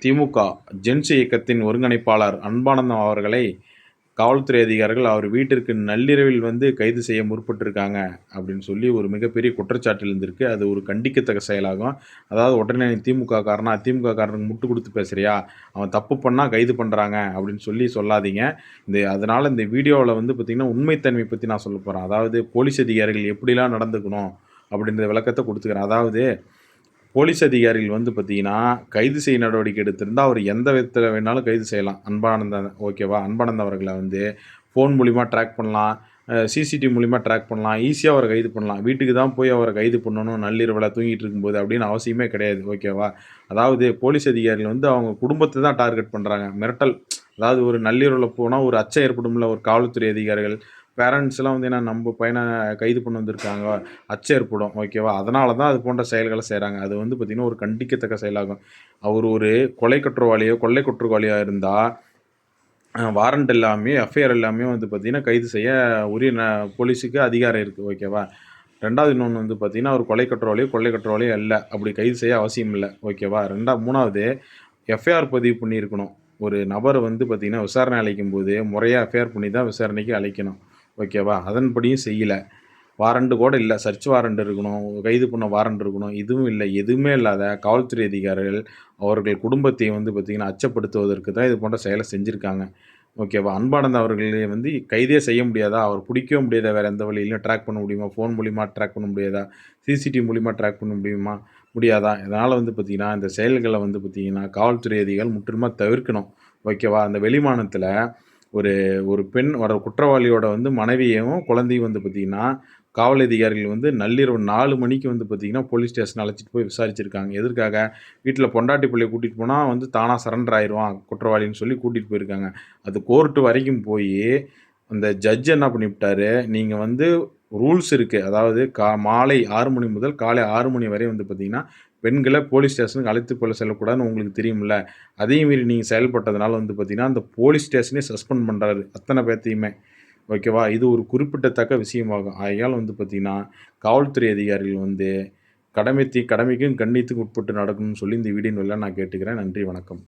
திமுக gents இயக்கத்தின் ஒருங்கிணைப்பாளர் அன்பானந்தம் அவர்களை காவல்துறை அதிகாரிகள் அவர் வீட்டிற்கு நள்ளிரவில் கைது செய்ய முற்பட்டிருக்காங்க அப்படின்னு சொல்லி ஒரு மிகப்பெரிய குற்றச்சாட்டு எழுந்திருக்கு. அது ஒரு கண்டிக்கத்தக்க செயலாகும். அதாவது உடனே திமுக காரனா அதிமுக காரனுக்கு முட்டு கொடுத்து பேசுறியா, அவன் தப்பு பண்ணா கைது பண்ணுறாங்க அப்படின்னு சொல்லி சொல்லாதீங்க. அதனால் இந்த வீடியோவில் பார்த்திங்கன்னா உண்மைத்தன்மை பற்றி நான் சொல்ல போகிறேன். அதாவது போலீஸ் அதிகாரிகள் எப்படிலாம் நடந்துக்கணும் அப்படின்ற விளக்கத்தை கொடுத்துக்கிறேன். அதாவது போலீஸ் அதிகாரிகள் பார்த்தீங்கன்னா, கைது செய்ய நடவடிக்கை எடுத்திருந்தா, அவர் எந்த விதத்தில வேணாலும் கைது செய்யலாம். அன்பானந்தன் ஓகேவா? அன்பானந்தம் அவர்கள ஃபோன் மூலியமா ட்ராக் பண்ணலாம். சிசிடிவி மூலியமா ட்ராக் பண்ணலாம். ஈஸியா அவர கைது பண்ணலாம். வீட்டுக்கு தான் போய் அவர கைது பண்ணணும், நள்ளிரவுல தூங்கிட்டு இருக்கும்போது அப்படின்னு அவசியமே கிடையாது. ஓகேவா? அதாவது போலீஸ் அதிகாரிகள் அவங்க குடும்பத்த தான் டார்கெட் பண்றாங்க. மிரட்டல். அதாவது ஒரு நள்ளிரவுல போனா ஒரு அச்சம் ஏற்படும்ல ஒரு காவல்துறை அதிகாரிகள். பேரண்ட்ஸ்லாம் ஏன்னா நம்ம பையன கைது பண்ண வந்திருக்காங்க, அச்சம் ஏற்படும். ஓகேவா? அதனால தான் அது போன்ற செயல்கள செய்றாங்க. அது பார்த்தீங்கன்னா, ஒரு கண்டிக்கத்தக்க செயலாகும். அவர் ஒரு கொலை குற்றவாளியோ, கொள்ளை குற்றவாளியா இருந்தா, வாரண்ட் எல்லாமே, எஃப்ஐஆர் எல்லாமே பார்த்தீங்கன்னா, கைது செய்ய உரிய போலீஸுக்கு அதிகாரம் இருக்கு. ஓகேவா? 2வது இன்னொன்னு பார்த்தீங்கன்னா, அவர் கொலை குற்றவாளியோ, கொள்ளை குற்றவாளியோ இல்ல. அப்படி கைது செய்ய அவசியம் இல்ல. ஓகேவா? 3வது எஃப்ஐஆர் பதிவு பண்ணியிருக்கணும். ஒரு நபர பார்த்தீங்கன்னா, விசாரணை அழைக்கும்போது முறையா எஃப்ஐஆர் பண்ணி தான் விசாரணைக்கு அழைக்கணும். ஓகேவா? அதன்படியும் செய்யல. வாரண்ட் கூட இல்ல. சர்ச் வாரண்ட் இருக்கணும். கைது பண்ண வாரண்ட் இருக்கணும். இதுவும் இல்ல. எதுவுமே இல்லாத காவல்துறை அதிகாரிகள் அவர்கள் குடும்பத்தை பார்த்தீங்கன்னா, அச்சப்படுத்துவதற்கு தான் இது போன்ற செயல செஞ்சிருக்காங்க. ஓகேவா? அன்பானந்தம் அவர்களே கைதே செய்ய முடியாதா? அவர் பிடிக்கவும் முடியாதா? வேற எந்த வழியிலும் ட்ராக் பண்ண முடியுமா? ஃபோன் மூலியமா ட்ராக் பண்ண முடியாதா? சிசிடிவி மூலியமா ட்ராக் பண்ண முடியுமா? முடியாதா? இதனால பார்த்தீங்கன்னா, இந்த செயல்கள பார்த்தீங்கன்னா, காவல்துறை அதிகாரிகள் முற்றிலுமா தவிர்க்கணும். ஓகேவா? அந்த வெளிமாநிலத்தில ஒரு ஒரு பெண் ஒரு குற்றவாளியோட மனைவியையும், குழந்தையும் பார்த்தீங்கன்னா, காவல் அதிகாரிகள் நள்ளிரவு 4 மணிக்கு பார்த்தீங்கன்னா, போலீஸ் ஸ்டேஷன் அழைச்சிட்டு போய் விசாரிச்சிருக்காங்க. எதற்காக? வீட்ல பொண்டாட்டி பிள்ளைய கூட்டிட்டு போனா தானா சரண்டர் ஆயிருவான் குற்றவாளின்னு சொல்லி கூட்டிட்டு போயிருக்காங்க. அது கோர்ட் வரைக்கும் போயி, அந்த ஜட்ஜ் என்ன பண்ணிப்புட்டாரு, நீங்க ரூல்ஸ் இருக்கு. அதாவது மாலை 6 மணி முதல் காலை 6 மணி வரை பார்த்தீங்கன்னா, பெண்கள போலீஸ் ஸ்டேஷனுக்கு அழைத்து செல்லக்கூடாதுன்னு உங்களுக்கு தெரியும்ல. அதையும் மீறி நீங்க செயல்பட்டதுனால பார்த்தீங்கன்னா, அந்த போலீஸ் ஸ்டேஷனே சஸ்பெண்ட் பண்றாரு. அத்தன பேத்தையுமே. ஓகேவா? இது ஒரு குறிப்பிடத்தக்க விஷயமாகும். ஆகையால பார்த்தீங்கன்னா, காவல்துறை அதிகாரிகள் கடமைக்கும் கண்ணியத்துக்கு உட்பட்டு நடக்கணும்னு சொல்லி இந்த வீடியோவில நான் கேட்டுக்கிறேன். நன்றி, வணக்கம்.